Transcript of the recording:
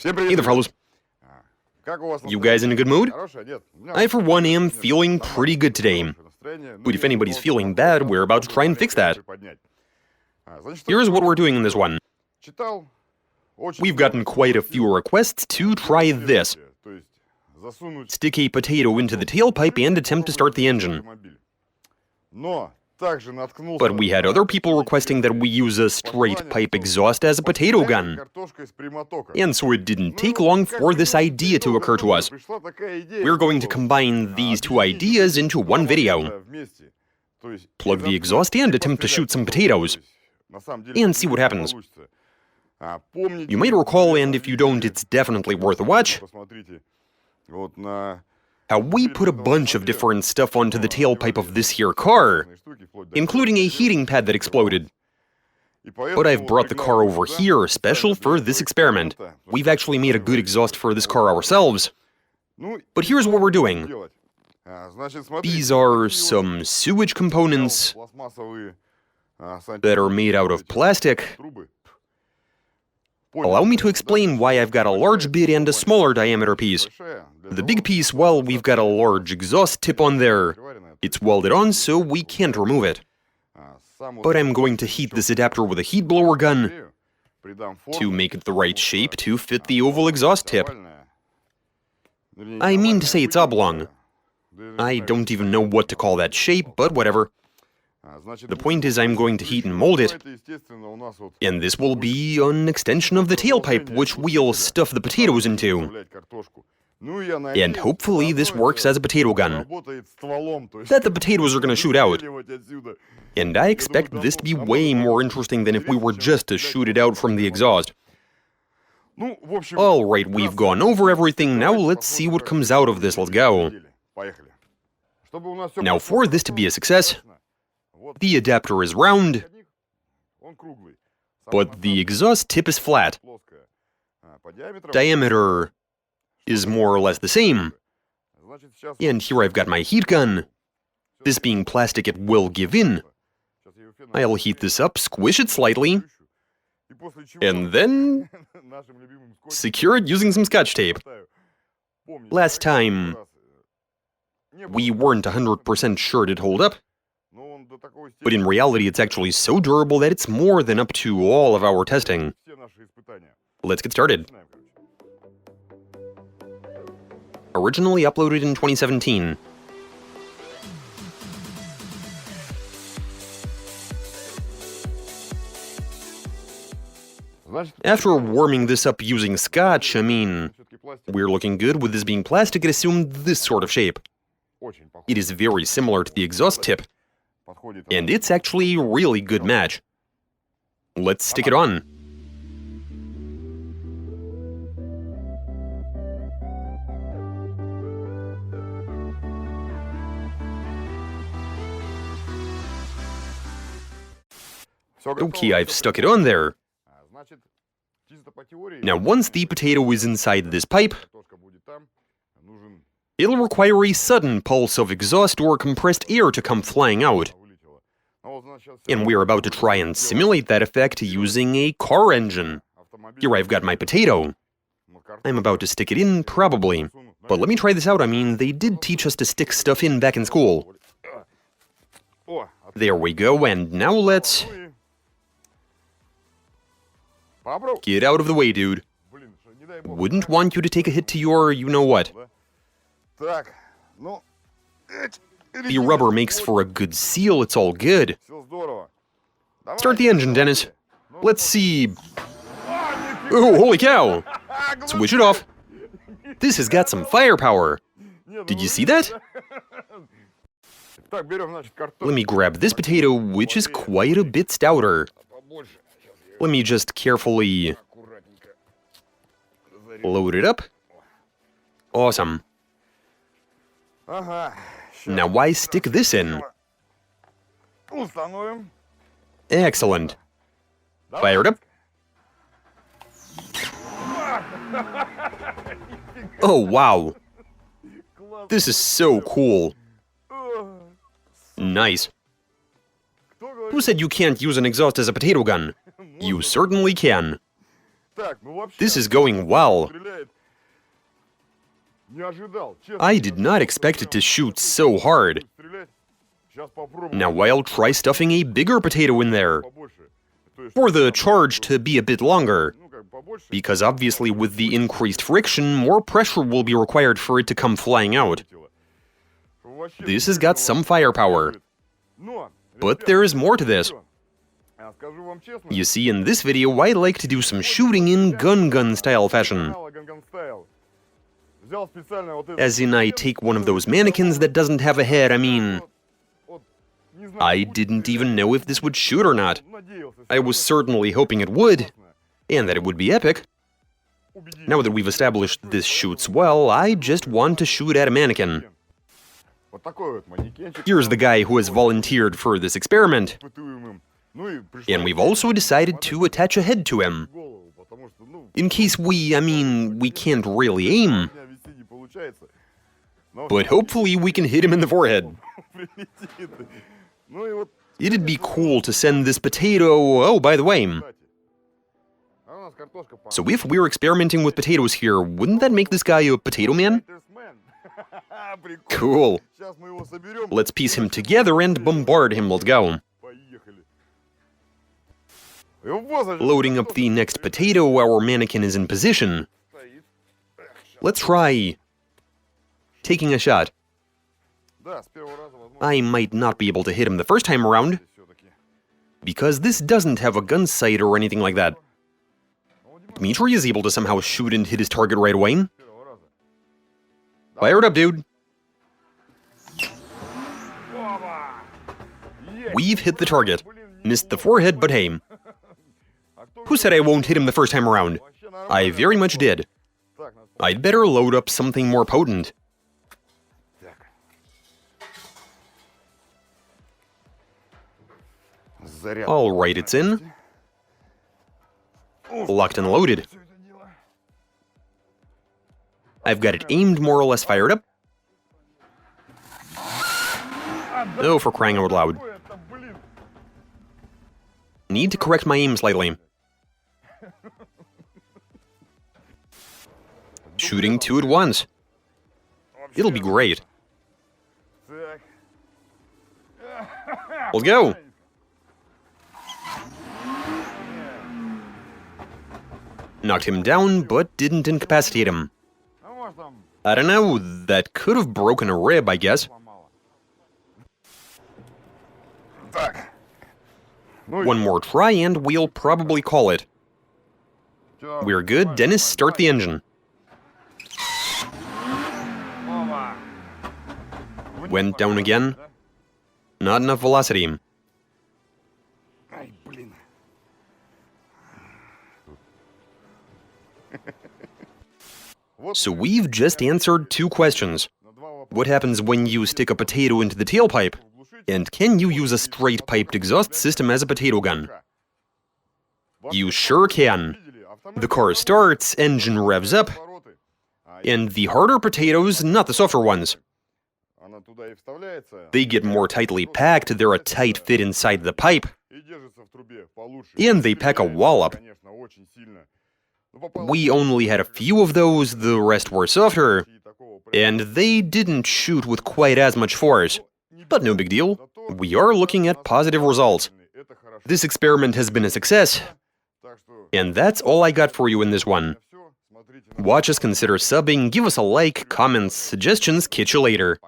Hey there, fellas. You guys in a good mood? I, for one, am feeling pretty good today. But if anybody's feeling bad, we're about to try and fix that. Here's what we're doing in this one. We've gotten quite a few requests to try this. Stick a potato into the tailpipe and attempt to start the engine. But we had other people requesting that we use a straight pipe exhaust as a potato gun. And so it didn't take long for this idea to occur to us. We're going to combine these two ideas into one video. Plug the exhaust and attempt to shoot some potatoes. And see what happens. You might recall, and if you don't, it's definitely worth a watch, how we put a bunch of different stuff onto the tailpipe of this here car, including a heating pad that exploded. But I've brought the car over here, special for this experiment. We've actually made a good exhaust for this car ourselves. But here's what we're doing. These are some sewage components that are made out of plastic. Allow me to explain why I've got a large bit and a smaller diameter piece. The big piece, well, we've got a large exhaust tip on there. It's welded on, so we can't remove it. But I'm going to heat this adapter with a heat blower gun to make it the right shape to fit the oval exhaust tip. I mean to say it's oblong. I don't even know what to call that shape, but whatever. The point is I'm going to heat and mold it. And this will be an extension of the tailpipe, which we'll stuff the potatoes into. And hopefully this works as a potato gun, that the potatoes are going to shoot out. And I expect this to be way more interesting than if we were just to shoot it out from the exhaust. Alright, we've gone over everything, now let's see what comes out of this, let's go. Now for this to be a success, the adapter is round, but the exhaust tip is flat. Diameter is more or less the same. And here I've got my heat gun. This being plastic, it will give in. I'll heat this up, squish it slightly, and then secure it using some Scotch tape. Last time, we weren't 100% sure it'd hold up. But in reality, it's actually so durable that it's more than up to all of our testing. Let's get started. Originally uploaded in 2017. After warming this up using Scotch, I mean, we're looking good with this being plastic. It assumed this sort of shape. It is very similar to the exhaust tip. And it's actually a really good match. Let's stick it on. Okay, I've stuck it on there. Now once the potato is inside this pipe, it'll require a sudden pulse of exhaust or compressed air to come flying out. And we're about to try and simulate that effect using a car engine. Here I've got my potato. I'm about to stick it in, probably. But let me try this out. I mean, they did teach us to stick stuff in back in school. There we go, and now let's... Get out of the way, dude. Wouldn't want you to take a hit to your you-know-what. The rubber makes for a good seal, it's all good. Start the engine, Dennis. Let's see... Oh, holy cow! Switch it off. This has got some firepower. Did you see that? Let me grab this potato, which is quite a bit stouter. Let me just carefully load it up. Awesome. Now why stick this in? Excellent. Fire it up. Oh, wow. This is so cool. Nice. Who said you can't use an exhaust as a potato gun? You certainly can. This is going well. I did not expect it to shoot so hard. Now I'll try stuffing a bigger potato in there, for the charge to be a bit longer, because obviously with the increased friction, more pressure will be required for it to come flying out. This has got some firepower, but there is more to this. You see, in this video, I like to do some shooting in gun style fashion. As in, I take one of those mannequins that doesn't have a head. I mean, I didn't even know if this would shoot or not. I was certainly hoping it would, and that it would be epic. Now that we've established this shoots well, I just want to shoot at a mannequin. Here's the guy who has volunteered for this experiment. And we've also decided to attach a head to him. In case we can't really aim. But hopefully we can hit him in the forehead. It'd be cool to send this potato... Oh, by the way. So if we're experimenting with potatoes here, wouldn't that make this guy a potato man? Cool. Let's piece him together and bombard him. Let's go. Loading up the next potato, our mannequin is in position. Let's try taking a shot. I might not be able to hit him the first time around, because this doesn't have a gun sight or anything like that. Dmitry is able to somehow shoot and hit his target right away. Fire it up, dude. We've hit the target. Missed the forehead, but hey. Who said I won't hit him the first time around? I very much did. I'd better load up something more potent. Alright, it's in. Locked and loaded. I've got it aimed more or less fired up. Oh, for crying out loud. Need to correct my aim slightly. Shooting two at once. It'll be great. Let's go. Knocked him down, but didn't incapacitate him. I don't know, that could have broken a rib, I guess. One more try and we'll probably call it. We're good. Dennis, start the engine. Went down again. Not enough velocity. So we've just answered two questions. What happens when you stick a potato into the tailpipe? And can you use a straight piped exhaust system as a potato gun? You sure can. The car starts, engine revs up, and the harder potatoes, not the softer ones. They get more tightly packed, they're a tight fit inside the pipe, and they pack a wallop. We only had a few of those, the rest were softer, and they didn't shoot with quite as much force. But no big deal, we are looking at positive results. This experiment has been a success, and that's all I got for you in this one. Watch us, consider subbing, give us a like, comments, suggestions, catch you later.